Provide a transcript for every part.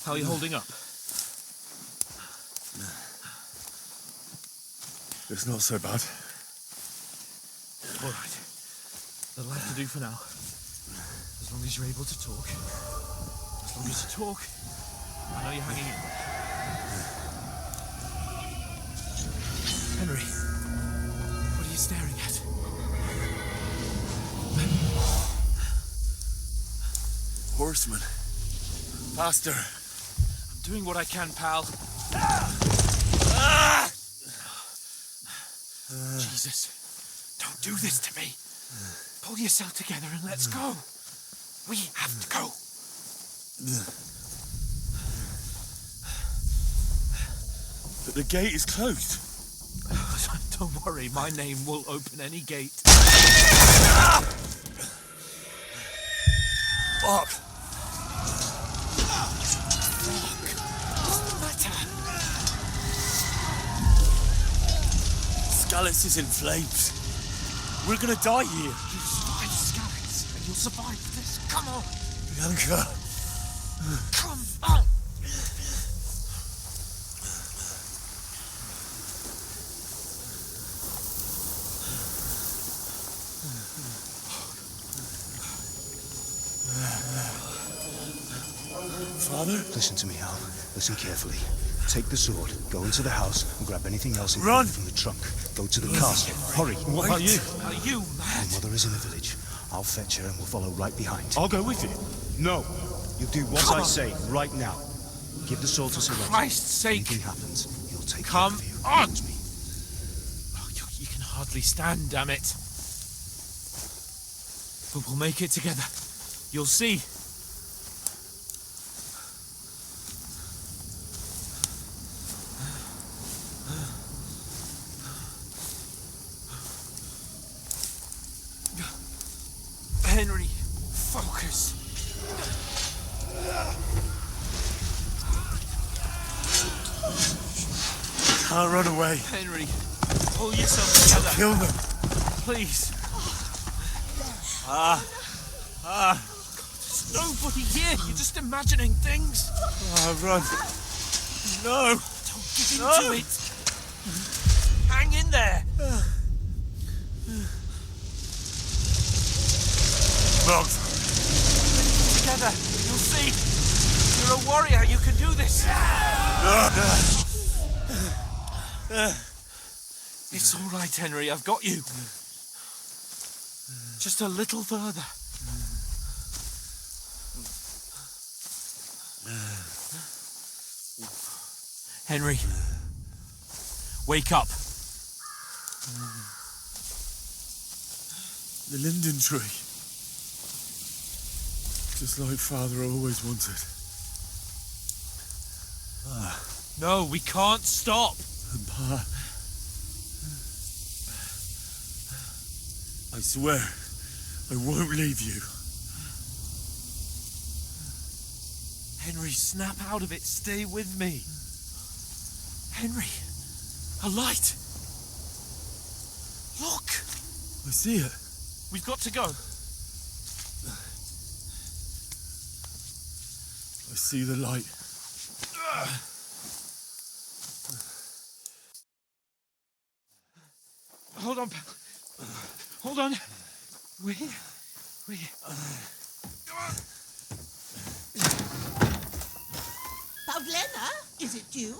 How are you holding up? It's not so bad. All right. That'll have to do for now. As long as you're able to talk. As long as you talk, I know you're hanging in. Henry, what are you staring at? Horseman. Faster. I'm doing what I can, pal. Jesus, don't do this to me. Pull yourself together and let's go. We have to go. But the gate is closed. Don't worry, my name will open any gate. Fuck. What's the matter? Scallis is in flames. We're gonna die here. You survive Scalix, and you'll survive this. Come on. Bianca. Come on. Father? Listen to me, Hal. Listen carefully. Take the sword, go into the house, and grab anything else Run! from the trunk. Go to the castle. Hurry! What about you? Are you mad? Your mother is in the village. I'll fetch her and we'll follow right behind. I'll go with you. No! You do what Come I on. say right now. Give the sword to Sir Roger. Christ's sake. Anything happens, he'll take Come care of you. on. Trust me. Oh, you can hardly stand, damn it. But we'll make it together. You'll see. Henry, focus. Can't run away. Henry, pull yourself together. Kill them. Please. There's nobody here. You're just imagining things. Run. No. Don't give in to it. Hang in there. Mom. Together. You'll see. You're a warrior. You can do this. It's all right, Henry. I've got you. Just a little further. Henry, wake up. The linden tree. Just like Father always wanted. No, we can't stop. And Pa. I swear, I won't leave you. Henry, snap out of it. Stay with me. Henry, a light. Look. I see it. We've got to go. I see the light. Hold on, pal. Hold on. We. Bozhena, is it you?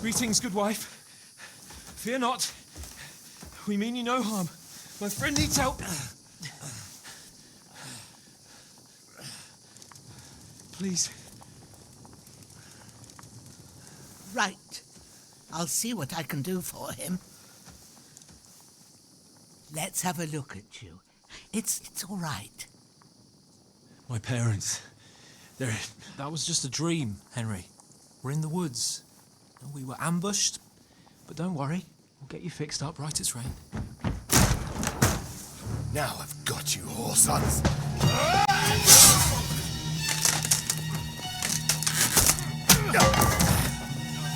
Greetings, good wife. Fear not. We mean you no harm. My friend needs help. Please. Right. I'll see what I can do for him. Let's have a look at you. It's all right. My parents. That was just a dream, Henry. We're in the woods. We were ambushed, but don't worry. We'll get you fixed up right as rain. Now I've got you, whoresons.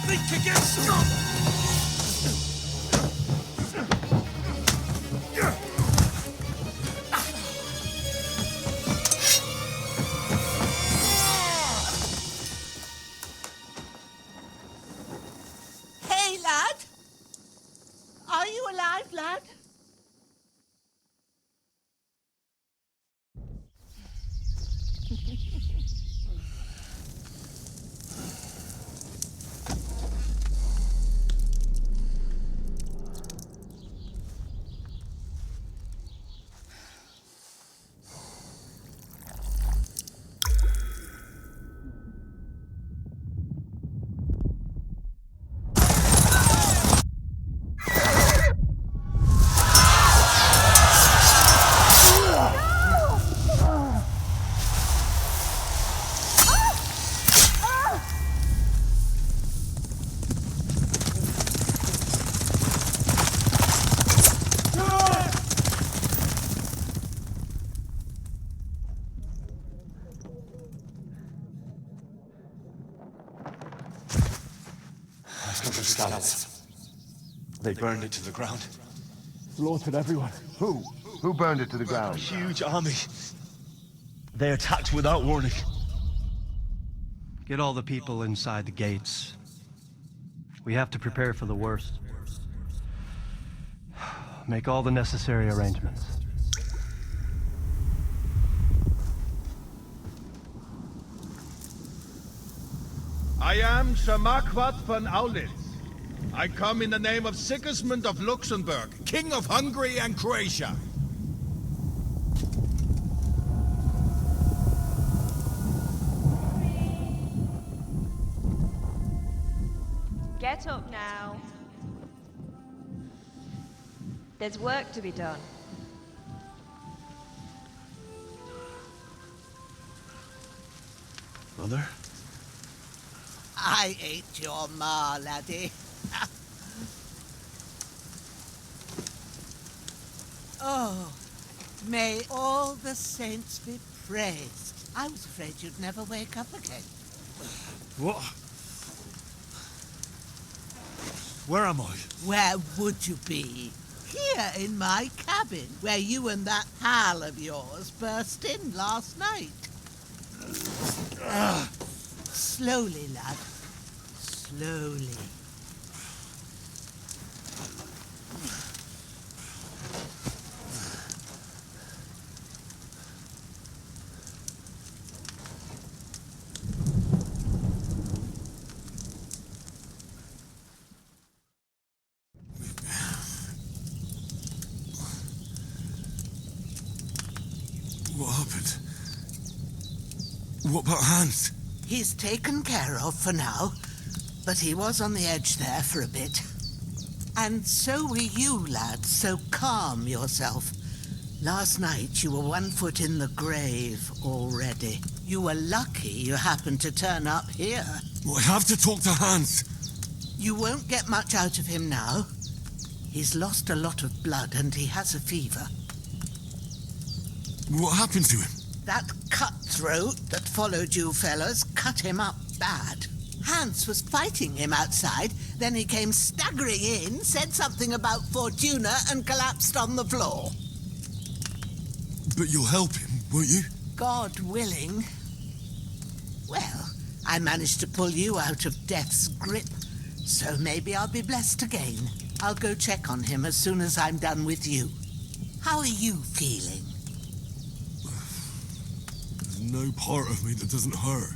Think again, of the scouts. They burned it to the ground. Slaughtered everyone. Who? Who burned it to the ground? Huge army. They attacked without warning. Get all the people inside the gates. We have to prepare for the worst. Make all the necessary arrangements. I am Sir Marquardt von Aulitz. I come in the name of Sigismund of Luxembourg, King of Hungary and Croatia. Get up now. There's work to be done. Mother? I ain't your ma, laddie. Oh, may all the saints be praised. I was afraid you'd never wake up again. What? Where am I? Where would you be? Here in my cabin, where you and that pal of yours burst in last night. Slowly, lad. Slowly. What happened? What about Hans? He's taken care of for now, but he was on the edge there for a bit. And so were you, lad, so calm yourself. Last night you were 1 foot in the grave already. You were lucky you happened to turn up here. Well, I have to talk to Hans. You won't get much out of him now. He's lost a lot of blood and he has a fever. What happened to him? That cutthroat that followed you fellas cut him up bad. Hans was fighting him outside, then he came staggering in, said something about Fortuna and collapsed on the floor. But you'll help him, won't you? God willing. Well, I managed to pull you out of death's grip, so maybe I'll be blessed again. I'll go check on him as soon as I'm done with you. How are you feeling? There's no part of me that doesn't hurt.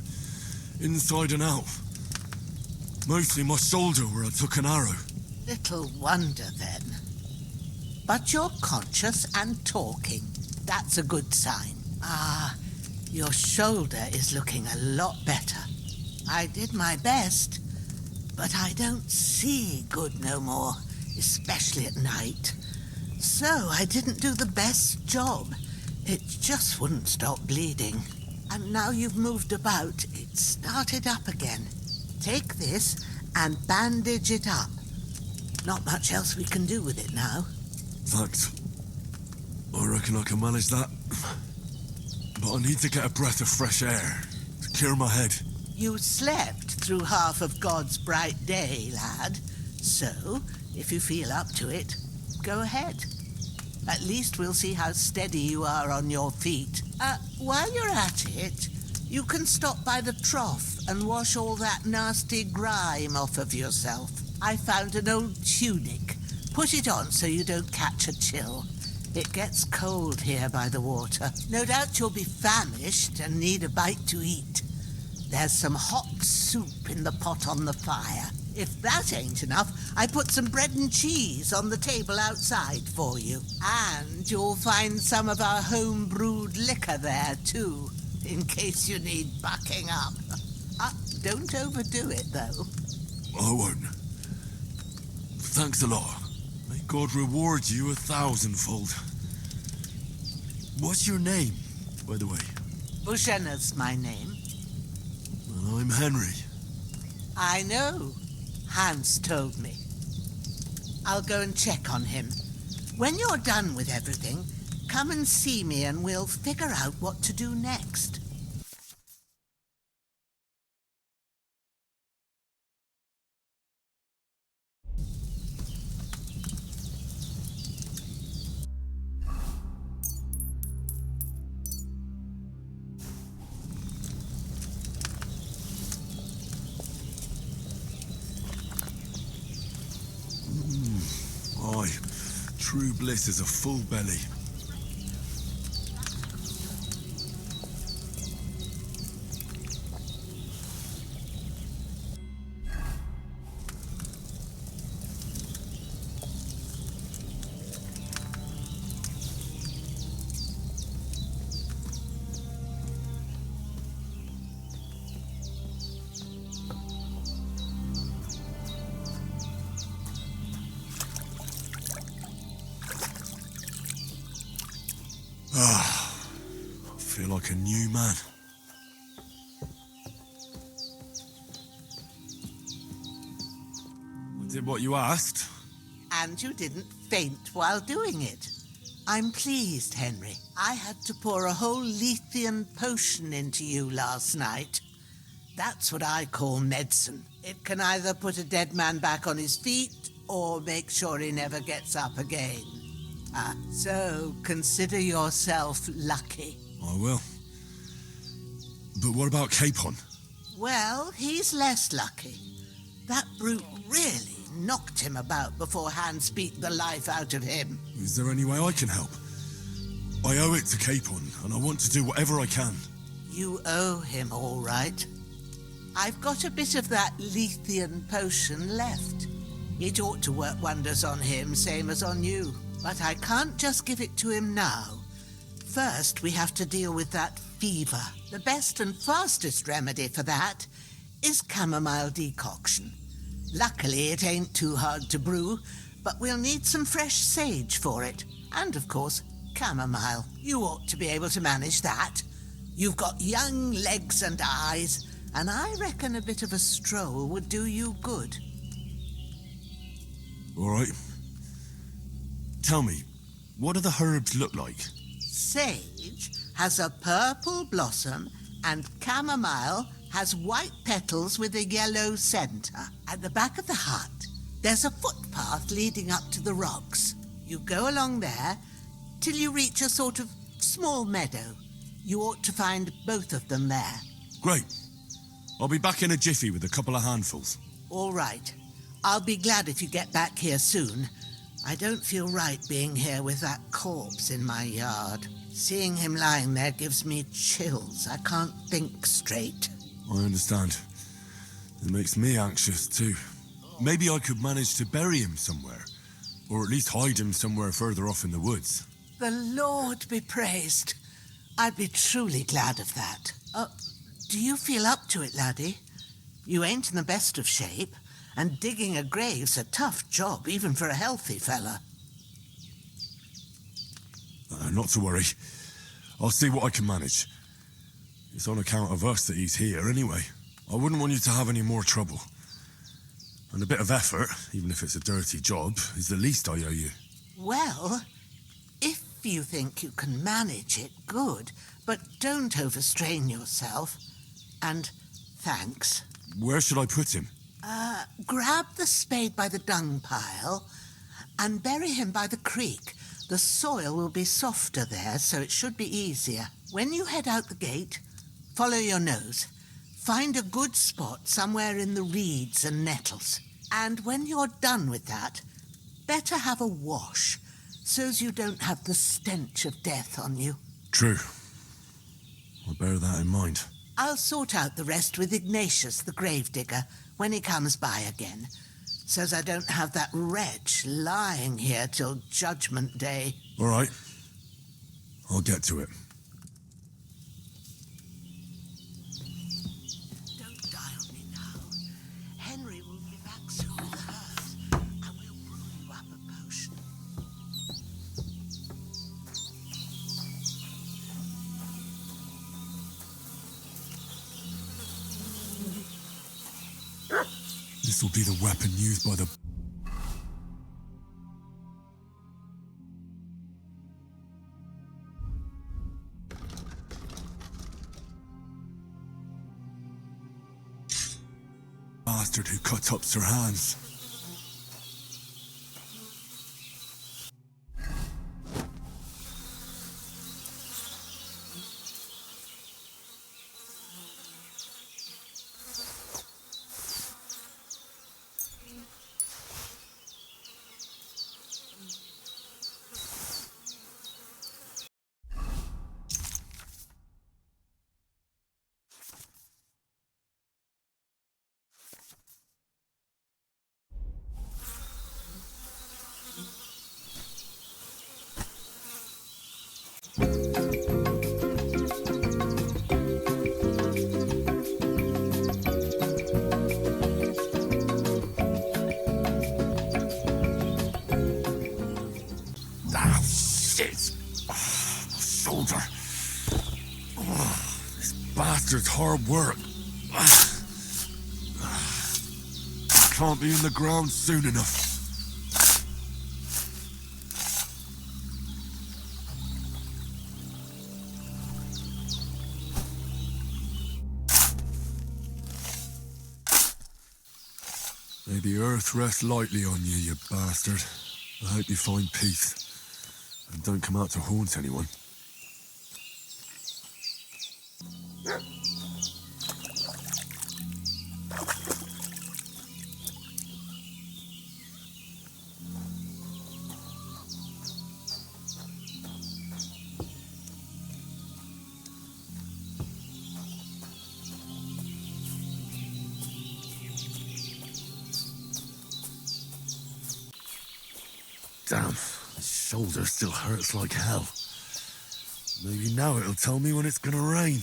Inside and out. Mostly my shoulder where I took an arrow. Little wonder then. But you're conscious and talking. That's a good sign. Ah, your shoulder is looking a lot better. I did my best, but I don't see good no more, especially at night. So I didn't do the best job. It just wouldn't stop bleeding. And now you've moved about, it started up again. Take this and bandage it up. Not much else we can do with it now. Thanks. I reckon I can manage that. But I need to get a breath of fresh air to clear my head. You slept through half of God's bright day, lad. So, if you feel up to it, go ahead. At least we'll see how steady you are on your feet. While you're at it, you can stop by the trough and wash all that nasty grime off of yourself. I found an old tunic. Put it on so you don't catch a chill. It gets cold here by the water. No doubt you'll be famished and need a bite to eat. There's some hot soup in the pot on the fire. If that ain't enough, I put some bread and cheese on the table outside for you. And you'll find some of our home-brewed liquor there, too, in case you need bucking up. Don't overdo it, though. I won't. Thanks a lot. May God reward you 1,000-fold. What's your name, by the way? Bozhena's my name. Well, I'm Henry. I know. Hans told me. I'll go and check on him. When you're done with everything, come and see me and we'll figure out what to do next. true bliss is a full belly. I feel like a new man. I did what you asked. And you didn't faint while doing it. I'm pleased, Henry. I had to pour a whole Lethean potion into you last night. That's what I call medicine. It can either put a dead man back on his feet or make sure he never gets up again. So consider yourself lucky. I will. But what about Capon? Well, he's less lucky. That brute really knocked him about before Hans beat the life out of him. Is there any way I can help? I owe it to Capon, and I want to do whatever I can. You owe him, all right. I've got a bit of that Lethean potion left. It ought to work wonders on him, same as on you. But I can't just give it to him now. First, we have to deal with that fever. The best and fastest remedy for that is chamomile decoction. Luckily, it ain't too hard to brew, but we'll need some fresh sage for it. And, of course, chamomile. You ought to be able to manage that. You've got young legs and eyes, and I reckon a bit of a stroll would do you good. All right. Tell me, what do the herbs look like? Sage has a purple blossom, and chamomile has white petals with a yellow centre. At the back of the hut, there's a footpath leading up to the rocks. You go along there till you reach a sort of small meadow. You ought to find both of them there. Great. I'll be back in a jiffy with a couple of handfuls. All right. I'll be glad if you get back here soon. I don't feel right being here with that corpse in my yard. Seeing him lying there gives me chills. I can't think straight. I understand. It makes me anxious too. Maybe I could manage to bury him somewhere, or at least hide him somewhere further off in the woods. The Lord be praised. I'd be truly glad of that. Do you feel up to it, laddie? You ain't in the best of shape, and digging a grave's a tough job, even for a healthy fella. Not to worry. I'll see what I can manage. It's on account of us that he's here anyway. I wouldn't want you to have any more trouble. And a bit of effort, even if it's a dirty job, is the least I owe you. Well, if you think you can manage it, good. But don't overstrain yourself. And thanks. Where should I put him? Grab the spade by the dung pile and bury him by the creek. The soil will be softer there, so it should be easier. When you head out the gate, follow your nose. Find a good spot somewhere in the reeds and nettles. And when you're done with that, better have a wash, so's you don't have the stench of death on you. True. I'll bear that in mind. I'll sort out the rest with Ignatius, the gravedigger, when he comes by again, so's I don't have that wretch lying here till Judgment Day. All right. I'll get to it. Don't die on me now. Henry will be back soon with the herbs, and we'll brew you up a potion. This will be the weapon used by the... bastard who cut up Sir Hans. hard work. Can't be in the ground soon enough. May the earth rest lightly on you, you bastard. I hope you find peace. And don't come out to haunt anyone. Damn, my shoulder still hurts like hell. Maybe now it'll tell me when it's gonna rain.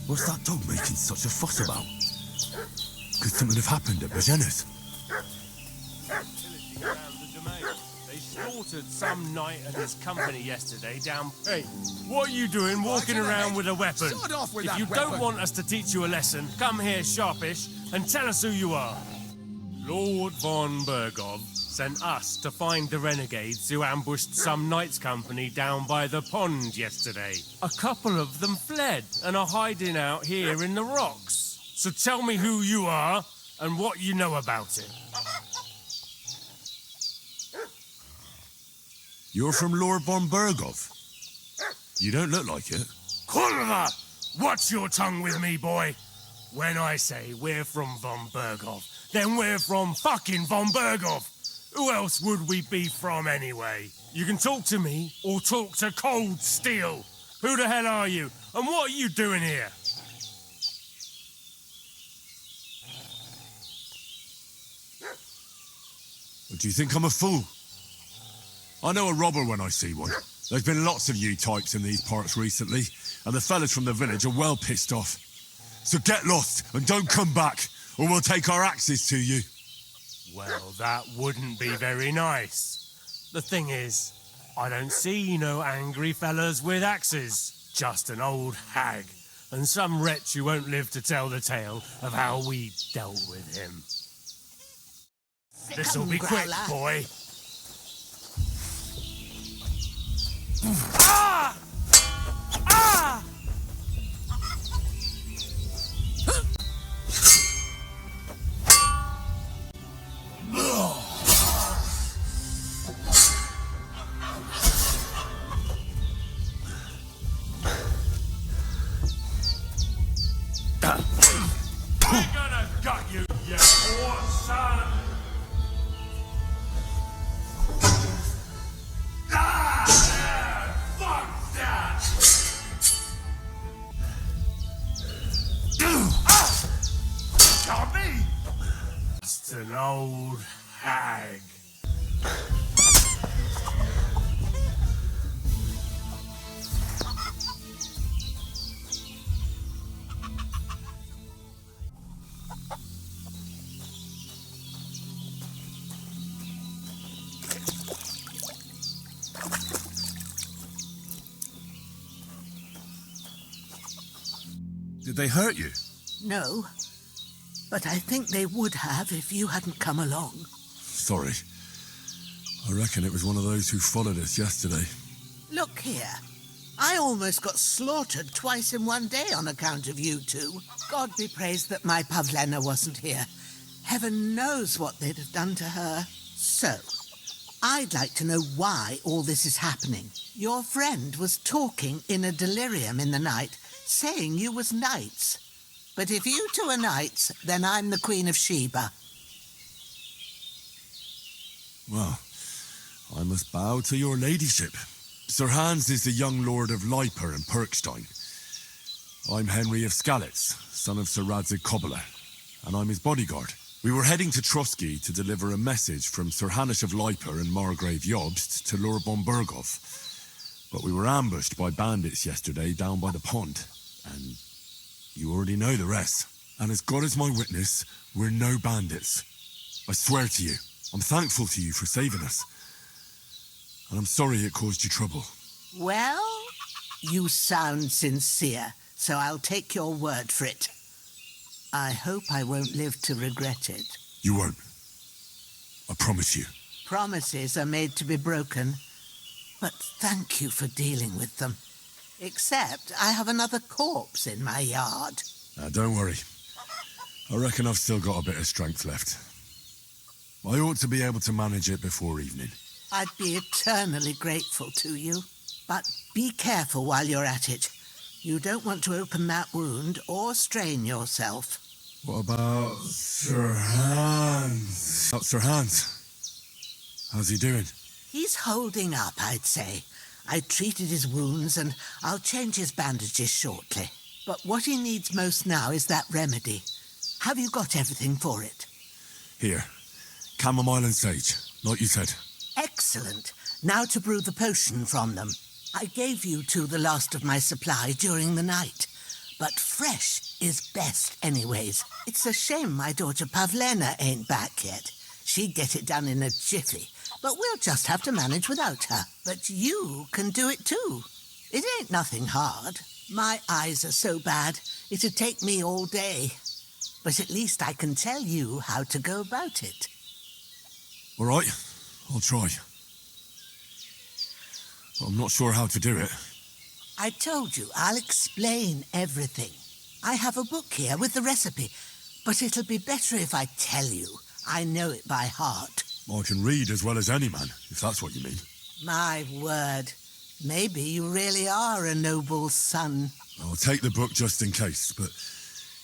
What's that dog making such a fuss about? Could something have happened at Bozhena's? They slaughtered some knight and his company yesterday down... Hey, what are you doing walking around with a weapon? If you don't want us to teach you a lesson, come here sharpish and tell us who you are. Lord von Bergov sent us to find the renegades who ambushed some knight's company down by the pond yesterday. A couple of them fled and are hiding out here in the rocks. So tell me who you are and what you know about it. You're from Lord von Bergov. You don't look like it. Kurva! Watch your tongue with me, boy. When I say we're from von Bergov, then we're from fucking von Bergov. Who else would we be from anyway? You can talk to me or talk to cold steel. Who the hell are you? And what are you doing here? Do you think I'm a fool? I know a robber when I see one. There's been lots of you types in these parts recently, and the fellas from the village are well pissed off. So get lost and don't come back, or we'll take our axes to you. Well, that wouldn't be very nice. The thing is, I don't see no angry fellas with axes. Just an old hag, and some wretch who won't live to tell the tale of how we dealt with him. This'll be quick, boy. Ah! Ah! I'm gonna gut you, you poor son! Fuck that! Got me! Just an old hag. Did they hurt you? No, but I think they would have if you hadn't come along. Sorry. I reckon it was one of those who followed us yesterday. Look here. I almost got slaughtered twice in one day on account of you two. God be praised that my Pavlena wasn't here. Heaven knows what they'd have done to her. So, I'd like to know why all this is happening. Your friend was talking in a delirium in the night, saying you was knights. But if you two are knights, then I'm the Queen of Sheba. Well, I must bow to your ladyship. Sir Hans is the young lord of Leiper and Perkstein. I'm Henry of Skalitz, son of Sir Radzig Kobyla, and I'm his bodyguard. We were heading to Trotsky to deliver a message from Sir Hanish of Leiper and Margrave Jobst to Lord Bombergov. But we were ambushed by bandits yesterday down by the pond, and you already know the rest. And as God is my witness, we're no bandits. I swear to you, I'm thankful to you for saving us. And I'm sorry it caused you trouble. Well, you sound sincere, so I'll take your word for it. I hope I won't live to regret it. You won't. I promise you. Promises are made to be broken, but thank you for dealing with them. Except I have another corpse in my yard. Don't worry. I reckon I've still got a bit of strength left. I ought to be able to manage it before evening. I'd be eternally grateful to you. But be careful while you're at it. You don't want to open that wound or strain yourself. What about Sir Hans? About Sir Hans? How's he doing? He's holding up, I'd say. I treated his wounds and I'll change his bandages shortly. But what he needs most now is that remedy. Have you got everything for it? Here. Chamomile and sage, like you said. Excellent. Now to brew the potion from them. I gave you two the last of my supply during the night. But fresh is best anyways. It's a shame my daughter Pavlena ain't back yet. She'd get it done in a jiffy. But we'll just have to manage without her. But you can do it too. It ain't nothing hard. My eyes are so bad, it'd take me all day. But at least I can tell you how to go about it. All right, I'll try. But I'm not sure how to do it. I told you, I'll explain everything. I have a book here with the recipe, but it'll be better if I tell you. I know it by heart. I can read as well as any man, if that's what you mean. My word. Maybe you really are a noble son. I'll take the book just in case, but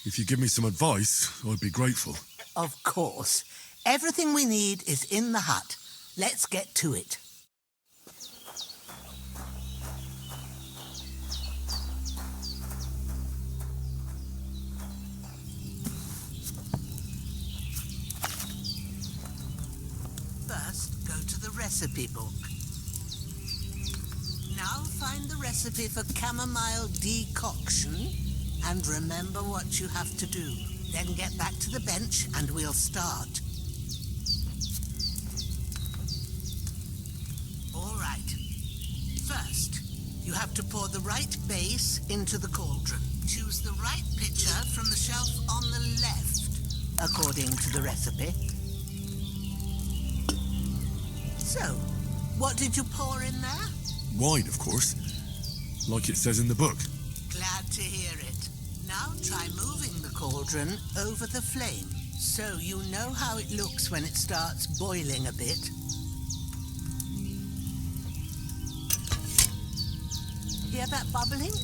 if you give me some advice, I'd be grateful. Of course. Everything we need is in the hut. Let's get to it. First, go to the recipe book. Now find the recipe for chamomile decoction and remember what you have to do. Then get back to the bench and we'll start. All right. First, you have to pour the right base into the cauldron. Choose the right pitcher from the shelf on the left, according to the recipe. So, what did you pour in there? Wine, of course. Like it says in the book. Glad to hear it. Now try moving the cauldron over the flame, so you know how it looks when it starts boiling a bit. Hear that bubbling?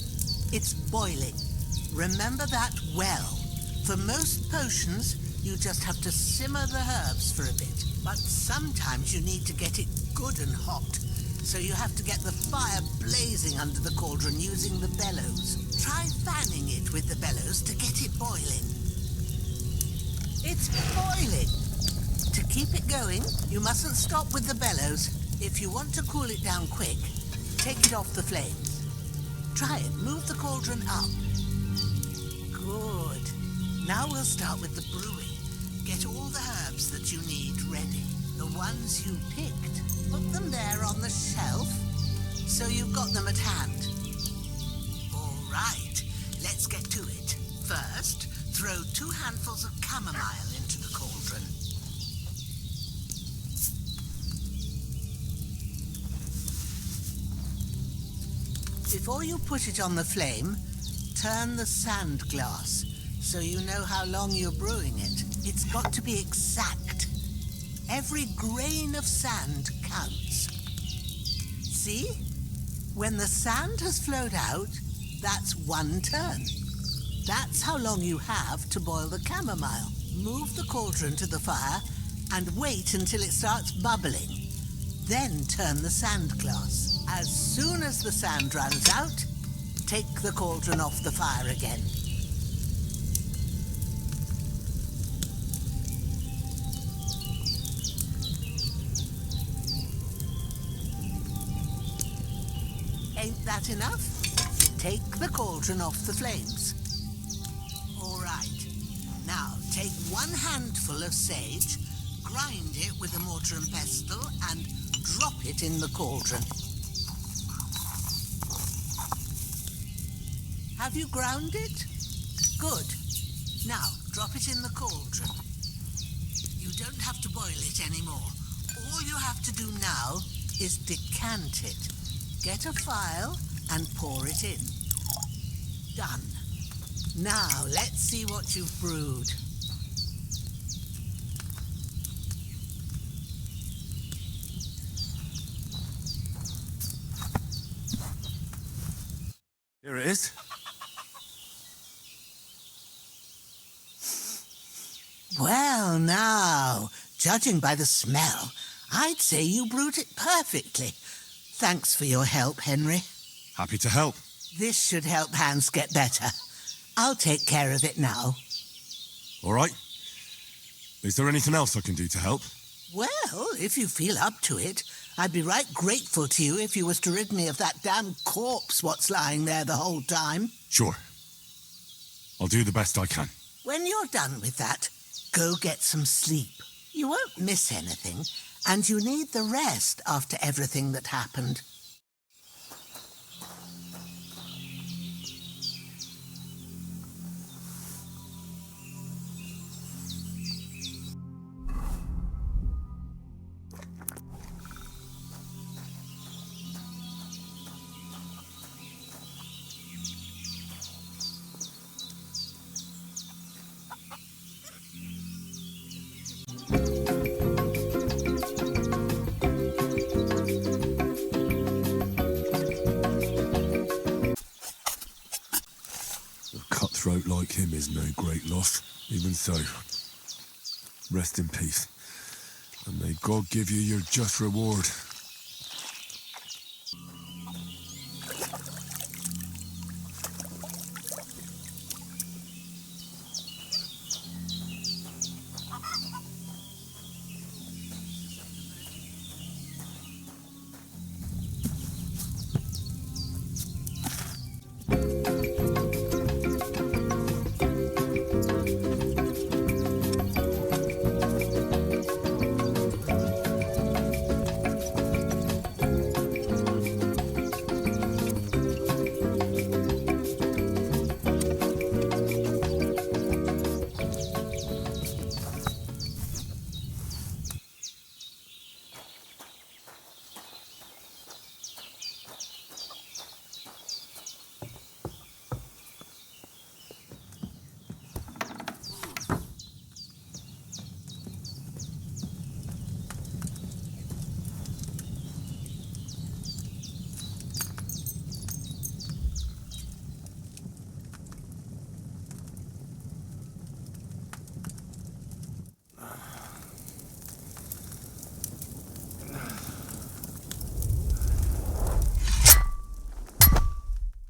It's boiling. Remember that well. For most potions, you just have to simmer the herbs for a bit. But sometimes you need to get it good and hot. So you have to get the fire blazing under the cauldron using the bellows. Try fanning it with the bellows to get it boiling. It's boiling! To keep it going, you mustn't stop with the bellows. If you want to cool it down quick, take it off the flames. Try it. Move the cauldron up. Good. Now we'll start with the brewing. Get all the herbs that you need ready. The ones you picked. Put them there on the shelf, so you've got them at hand. All right, let's get to it. First, throw 2 handfuls of chamomile into the cauldron. Before you put it on the flame, turn the sand glass so you know how long you're brewing it. It's got to be exact. Every grain of sand counts. See? When the sand has flowed out, that's 1 turn. That's how long you have to boil the chamomile. Move the cauldron to the fire and wait until it starts bubbling. Then turn the sand glass. As soon as the sand runs out, take the cauldron off the fire again. Ain't that enough? Take the cauldron off the flames. All right. Now, take 1 handful of sage, grind it with a mortar and pestle, and drop it in the cauldron. Have you ground it? Good. Now, drop it in the cauldron. You don't have to boil it anymore. All you have to do now is decant it. Get a phial and pour it in. Done. Now, let's see what you've brewed. Here it is. Well, now, judging by the smell, I'd say you brewed it perfectly. Thanks for your help, Henry. Happy to help. This should help Hans get better. I'll take care of it now. All right. Is there anything else I can do to help? Well, if you feel up to it, I'd be right grateful to you if you was to rid me of that damn corpse what's lying there the whole time. Sure. I'll do the best I can. When you're done with that, go get some sleep. You won't miss anything, and you need the rest after everything that happened. Cutthroat like him is no great loss. Even so, rest in peace. And may God give you your just reward.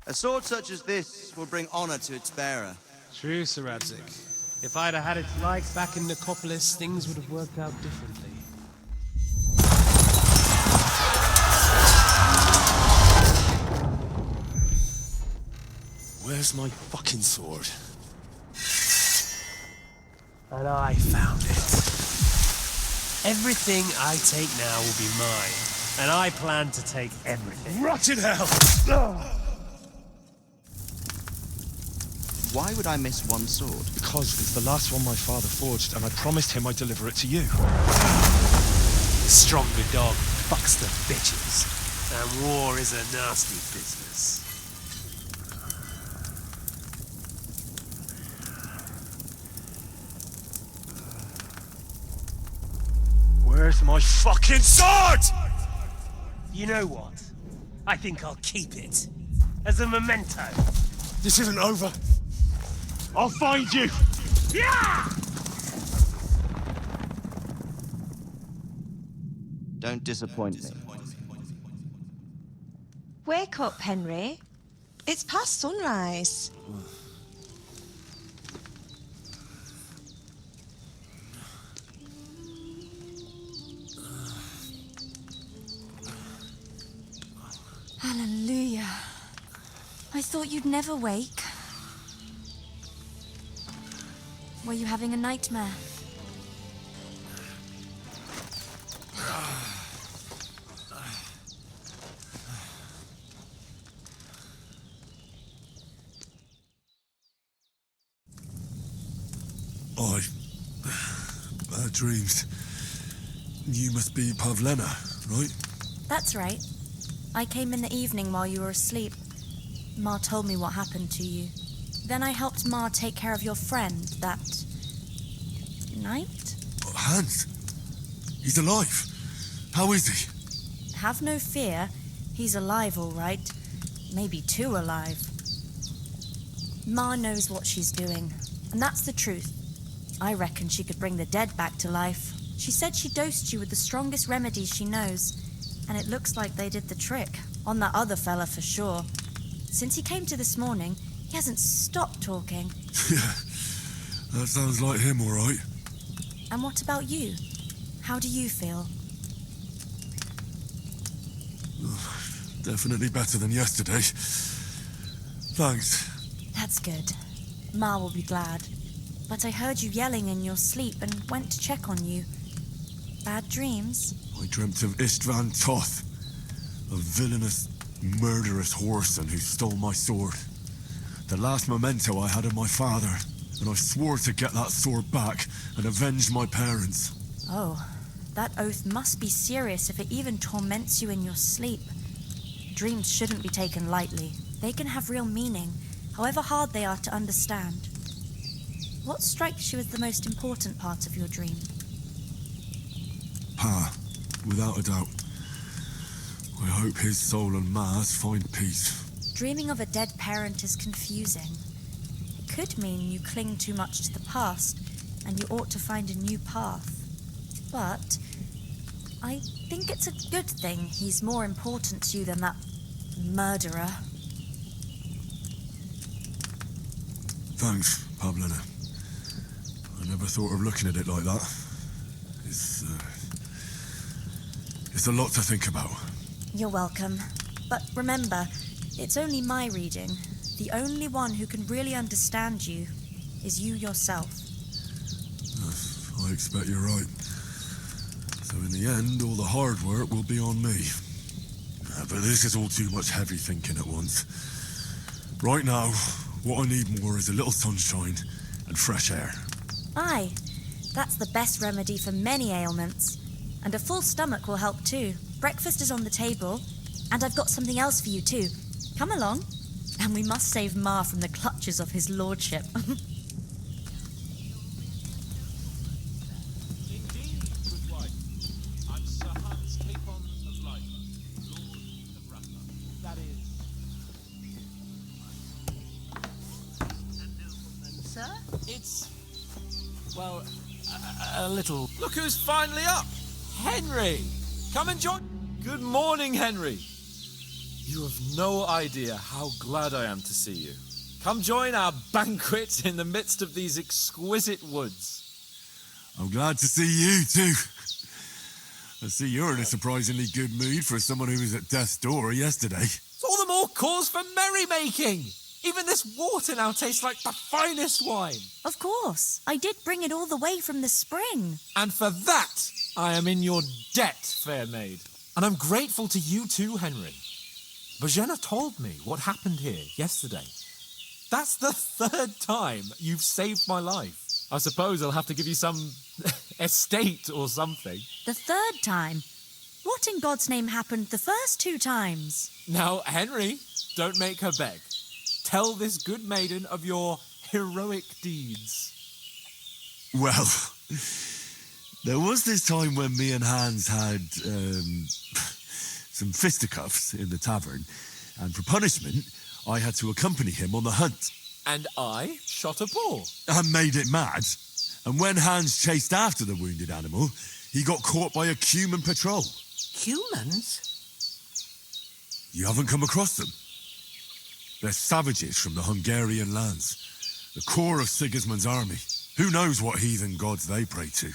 A sword such as this will bring honor to its bearer. True, Sir Radzik. If I'd have had its like back in Nicopolis, things would have worked out differently. Where's my fucking sword? And I found it. Everything I take now will be mine, and I plan to take everything. Rotted hell! Why would I miss one sword? Because it's the last one my father forged, and I promised him I'd deliver it to you. The stronger dog fucks the bitches, and war is a nasty business. Where's my fucking sword? You know what? I think I'll keep it. As a memento. This isn't over. I'll find you. Yeah! Don't disappoint me. Wake up, Henry. It's past sunrise. Hallelujah. I thought you'd never wake. Were you having a nightmare? Bad dreams. You must be Pavlena, right? That's right. I came in the evening while you were asleep. Ma told me what happened to you. Then I helped Ma take care of your friend that night? Hans? He's alive. How is he? Have no fear. He's alive, all right. Maybe too alive. Ma knows what she's doing, and that's the truth. I reckon she could bring the dead back to life. She said she dosed you with the strongest remedies she knows, and it looks like they did the trick. On that other fella for sure. Since he came to this morning, he hasn't stopped talking. Yeah, that sounds like him, all right. And what about you? How do you feel? Definitely better than yesterday. Thanks. That's good. Ma will be glad. But I heard you yelling in your sleep and went to check on you. Bad dreams? I dreamt of Istvan Toth, a villainous, murderous whoreson who stole my sword. The last memento I had of my father, and I swore to get that sword back and avenge my parents. Oh, that oath must be serious if it even torments you in your sleep. Dreams shouldn't be taken lightly. They can have real meaning, however hard they are to understand. What strikes you as the most important part of your dream? Pa, without a doubt. I hope his soul and Ma's find peace. Dreaming of a dead parent is confusing. It could mean you cling too much to the past, and you ought to find a new path. But I think it's a good thing he's more important to you than that murderer. Thanks, Pavlena. I never thought of looking at it like that. It's a lot to think about. You're welcome. But remember, it's only my reading. The only one who can really understand you is you yourself. I expect you're right. So in the end, all the hard work will be on me. But this is all too much heavy thinking at once. Right now, what I need more is a little sunshine and fresh air. Aye, that's the best remedy for many ailments. And a full stomach will help too. Breakfast is on the table, and I've got something else for you too. Come along, and we must save Ma from the clutches of his lordship. Indeed, good wife. I'm Sir Hans Capon of Lifer, Lord of Rattler. That is... Sir? It's... well, a little... Look who's finally up! Henry! Come and join... Good morning, Henry. You have no idea how glad I am to see you. Come join our banquet in the midst of these exquisite woods. I'm glad to see you, too. I see you're in a surprisingly good mood for someone who was at death's door yesterday. It's all the more cause for merrymaking! Even this water now tastes like the finest wine. Of course. I did bring it all the way from the spring. And for that, I am in your debt, fair maid. And I'm grateful to you too, Henry. Bozhena told me what happened here yesterday. That's the third time you've saved my life. I suppose I'll have to give you some estate or something. The third time? What in God's name happened the first 2 times? Now, Henry, don't make her beg. Tell this good maiden of your heroic deeds. Well, There was this time when me and Hans had some fisticuffs in the tavern, and for punishment, I had to accompany him on the hunt. And I shot a boar. And made it mad. And when Hans chased after the wounded animal, he got caught by a human patrol. Humans? You haven't come across them? They're savages from the Hungarian lands, the core of Sigismund's army. Who knows what heathen gods they pray to?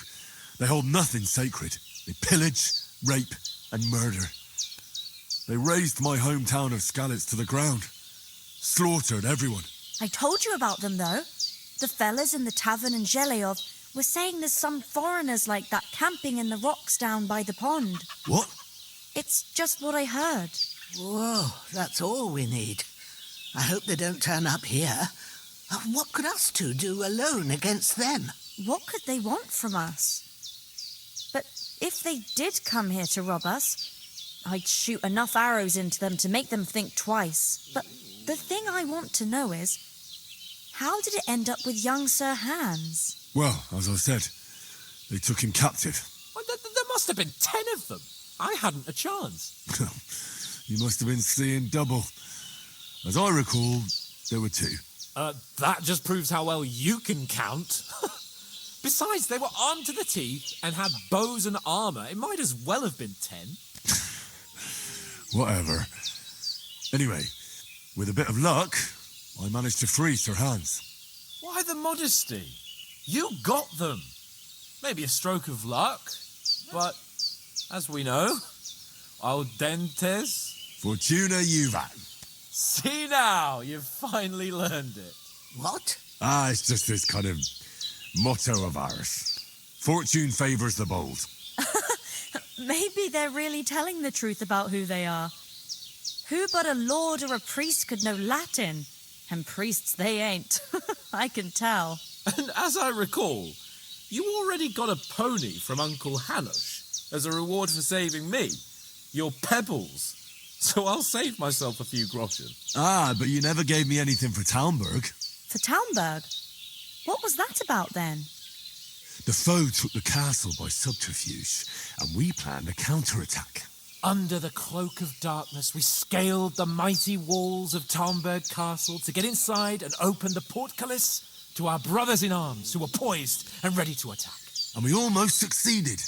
They hold nothing sacred. They pillage, rape, and murder. They razed my hometown of Skalitz to the ground. Slaughtered everyone. I told you about them, though. The fellas in the tavern in Zheleov were saying there's some foreigners like that camping in the rocks down by the pond. What? It's just what I heard. Whoa, that's all we need. I hope they don't turn up here. What could us two do alone against them? What could they want from us? But if they did come here to rob us, I'd shoot enough arrows into them to make them think twice. But the thing I want to know is, how did it end up with young Sir Hans? Well, as I said, they took him captive. Well, there must have been 10 of them. I hadn't a chance. You must have been seeing double. As I recall, there were 2. That just proves how well you can count. Besides, they were armed to the teeth and had bows and armour. It might as well have been 10. Whatever. Anyway, with a bit of luck, I managed to free Sir Hans. Why the modesty? You got them. Maybe a stroke of luck, but as we know, audentes. Fortuna juvat. See now, you've finally learned it. What? It's just this kind of motto of ours. Fortune favours the bold. Maybe they're really telling the truth about who they are. Who but a lord or a priest could know Latin? And priests they ain't. I can tell. And as I recall, you already got a pony from Uncle Hanush as a reward for saving me. Your pebbles. So I'll save myself a few groschen. But you never gave me anything for Talmberg. For Talmberg? What was that about then? The foe took the castle by subterfuge, and we planned a counterattack. Under the cloak of darkness, we scaled the mighty walls of Talmberg Castle to get inside and open the portcullis to our brothers in arms who were poised and ready to attack. And we almost succeeded.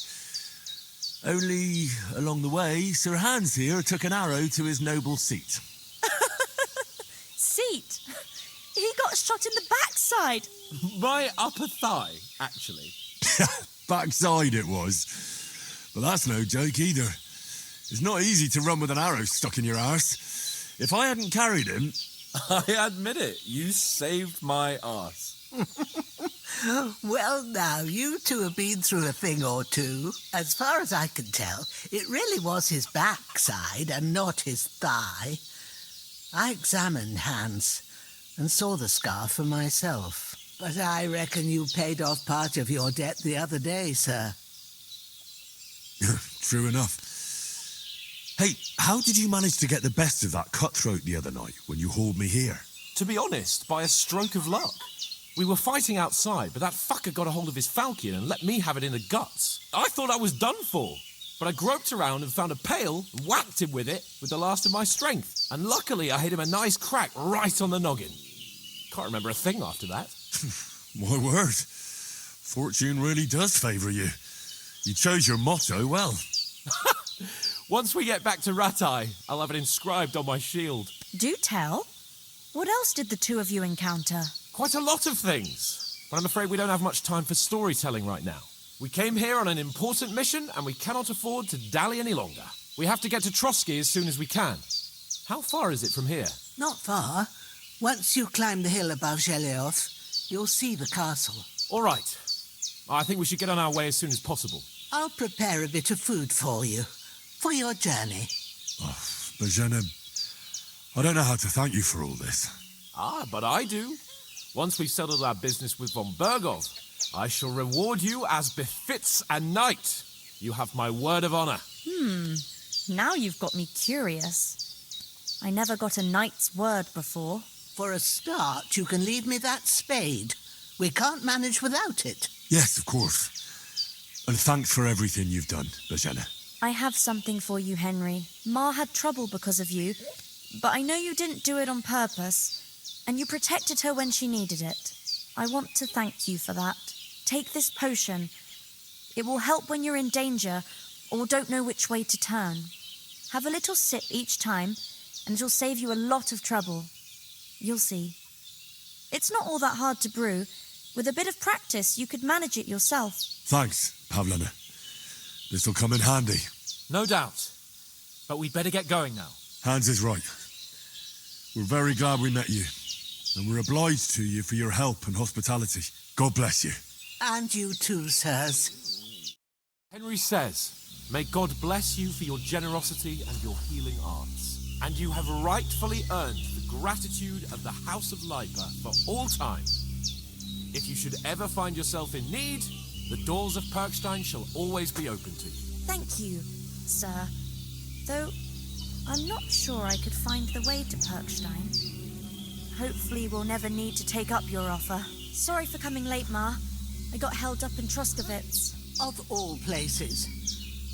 Only, along the way, Sir Hans here took an arrow to his noble seat. Seat? He got shot in the backside. My upper thigh, actually. Backside it was. But that's no joke either. It's not easy to run with an arrow stuck in your arse. If I hadn't carried him... I admit it, you saved my arse. Well, now, you two have been through a thing or two. As far as I can tell, it really was his backside and not his thigh. I examined Hans and saw the scar for myself. But I reckon you paid off part of your debt the other day, sir. True enough. Hey, how did you manage to get the best of that cutthroat the other night when you hauled me here? To be honest, by a stroke of luck. We were fighting outside, but that fucker got a hold of his falchion and let me have it in the guts. I thought I was done for, but I groped around and found a pail and whacked him with it with the last of my strength. And luckily I hit him a nice crack right on the noggin. Can't remember a thing after that. My word. Fortune really does favour you. You chose your motto well. Once we get back to Ratai, I'll have it inscribed on my shield. Do tell. What else did the two of you encounter? Quite a lot of things, but I'm afraid we don't have much time for storytelling right now. We came here on an important mission, and we cannot afford to dally any longer. We have to get to Trotsky as soon as we can. How far is it from here? Not far. Once you climb the hill above Zheleov, you'll see the castle. All right. I think we should get on our way as soon as possible. I'll prepare a bit of food for you, for your journey. Bozhena, I don't know how to thank you for all this. But I do. Once we've settled our business with von Bergov, I shall reward you as befits a knight. You have my word of honor. Now you've got me curious. I never got a knight's word before. For a start, you can leave me that spade. We can't manage without it. Yes, of course. And thanks for everything you've done, Bozhena. I have something for you, Henry. Ma had trouble because of you, but I know you didn't do it on purpose, and you protected her when she needed it. I want to thank you for that. Take this potion. It will help when you're in danger or don't know which way to turn. Have a little sip each time, and it'll save you a lot of trouble. You'll see. It's not all that hard to brew. With a bit of practice, you could manage it yourself. Thanks, Pavlena. This'll come in handy. No doubt. But we'd better get going now. Hans is right. We're very glad we met you. And we're obliged to you for your help and hospitality. God bless you. And you too, sirs. Henry says, may God bless you for your generosity and your healing arts. And you have rightfully earned the gratitude of the House of Lipa for all time. If you should ever find yourself in need, the doors of Perkstein shall always be open to you. Thank you, sir. Though, I'm not sure I could find the way to Perkstein. Hopefully we'll never need to take up your offer. Sorry for coming late, Ma. I got held up in Troskowitz. Of all places.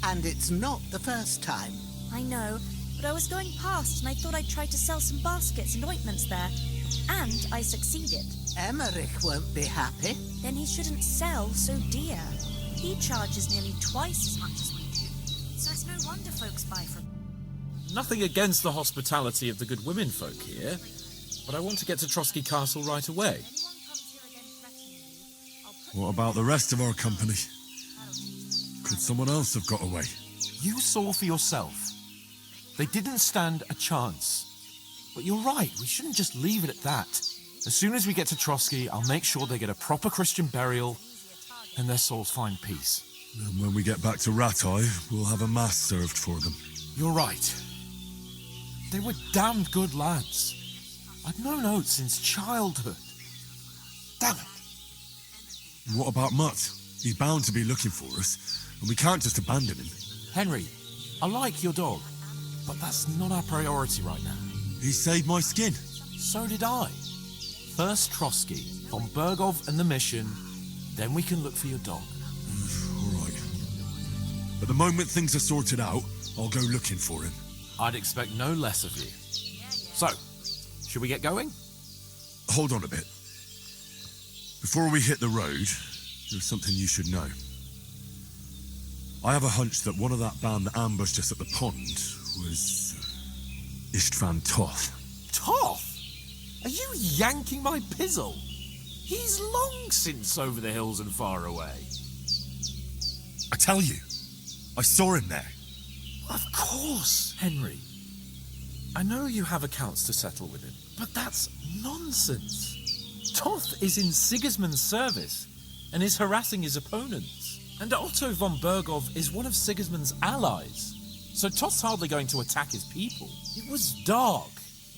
And it's not the first time. I know, but I was going past and I thought I'd try to sell some baskets and ointments there. And I succeeded. Emmerich won't be happy. Then he shouldn't sell so dear. He charges nearly twice as much as we do. So it's no wonder folks buy from him. Nothing against the hospitality of the good women folk here, but I want to get to Trotsky Castle right away. What about the rest of our company? Could someone else have got away? You saw for yourself. They didn't stand a chance. But you're right, we shouldn't just leave it at that. As soon as we get to Trotsky, I'll make sure they get a proper Christian burial and their souls find peace. And when we get back to Ratai, we'll have a mass served for them. You're right. They were damned good lads. I've known Oates since childhood. Damn it. What about Mutt? He's bound to be looking for us, and we can't just abandon him. Henry, I like your dog, but that's not our priority right now. He saved my skin. So did I. First Trotsky, von Bergov and the mission, then we can look for your dog. All right. But the moment things are sorted out, I'll go looking for him. I'd expect no less of you. So, should we get going? Hold on a bit. Before we hit the road, there's something you should know. I have a hunch that one of that band that ambushed us at the pond was Istvan Toth. Toth? Are you yanking my pizzle? He's long since over the hills and far away. I tell you, I saw him there. Of course, Henry. I know you have accounts to settle with him, but that's nonsense. Toth is in Sigismund's service and is harassing his opponents. And Otto von Bergov is one of Sigismund's allies. So Toth's hardly going to attack his people. It was dark.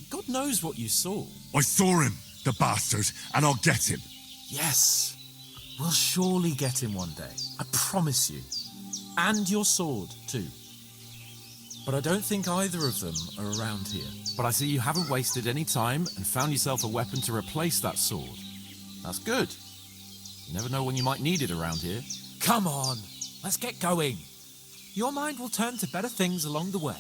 God knows what you saw. I saw him, the bastard, and I'll get him. Yes. We'll surely get him one day. I promise you. And your sword, too. But I don't think either of them are around here. But I see you haven't wasted any time and found yourself a weapon to replace that sword. That's good. You never know when you might need it around here. Come on, let's get going. Your mind will turn to better things along the way.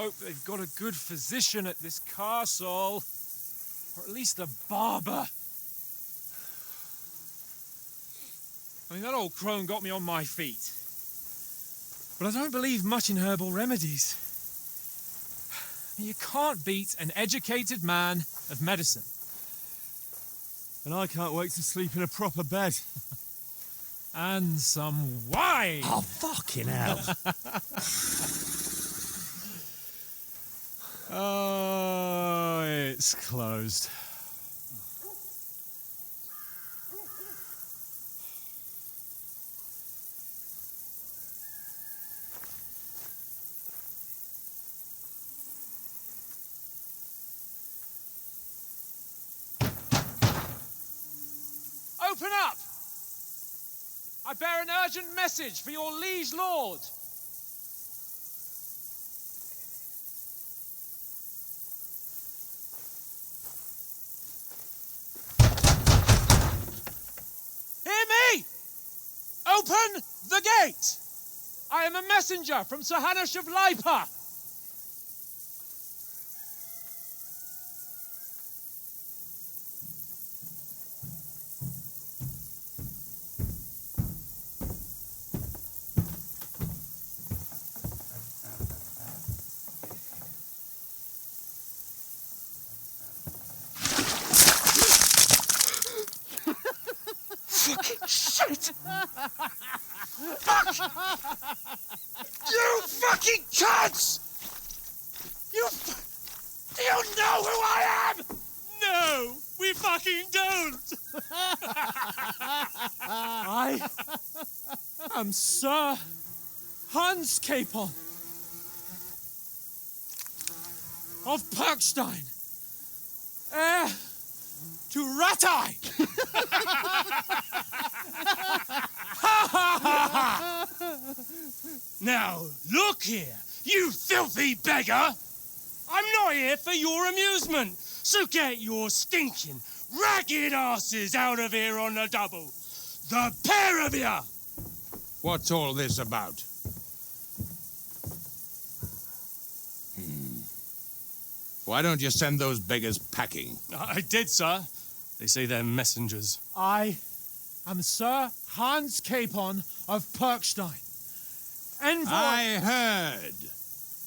hope they've got a good physician at this castle. Or at least a barber. I mean, that old crone got me on my feet. But I don't believe much in herbal remedies. You can't beat an educated man of medicine. And I can't wait to sleep in a proper bed. And some wine! Oh, fucking hell. Oh, it's closed. Open up! I bear an urgent message for your liege lord. Hear me! Open the gate! I am a messenger from Sir Hanush of Lipa. Shit! Fuck! You fucking cunts! Do you know who I am? No, we fucking don't. I am Sir Hans Capon of Perkstein, heir to Ratai. Now, look here, you filthy beggar! I'm not here for your amusement, so get your stinking, ragged asses out of here on the double. The pair of you! What's all this about? Why don't you send those beggars packing? I did, sir. They say they're messengers. I am Sir Hans Capon of Perkstein. Envoy... I heard.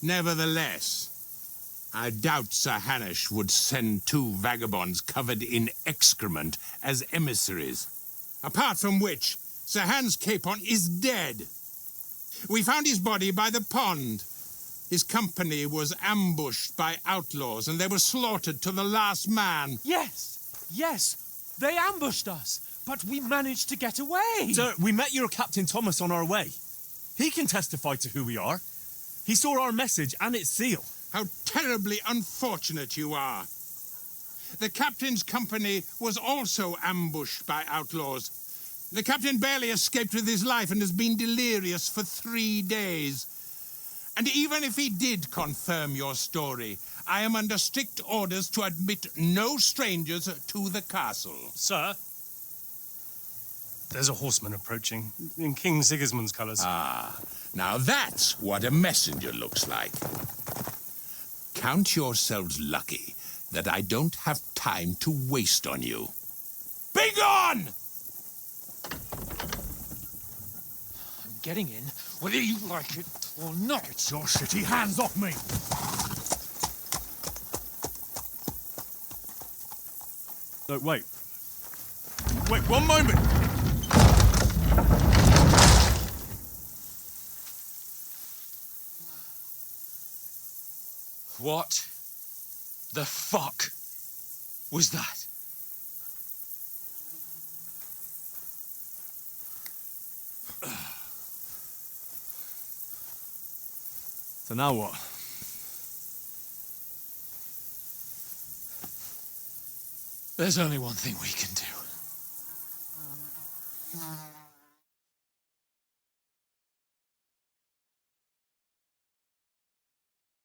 Nevertheless, I doubt Sir Hanush would send two vagabonds covered in excrement as emissaries. Apart from which, Sir Hans Capon is dead. We found his body by the pond. His company was ambushed by outlaws, and they were slaughtered to the last man. Yes, they ambushed us, but we managed to get away. Sir, we met your Captain Thomas on our way. He can testify to who we are. He saw our message and its seal. How terribly unfortunate you are. The captain's company was also ambushed by outlaws. The captain barely escaped with his life and has been delirious for 3 days. And even if he did confirm your story, I am under strict orders to admit no strangers to the castle. Sir, there's a horseman approaching in King Sigismund's colours. Ah, now that's what a messenger looks like. Count yourselves lucky that I don't have time to waste on you. Be gone! I'm getting in, whether you like it or not. Get your shitty hands off me! No, wait. Wait, one moment! What the fuck was that? So now what? There's only one thing we can do.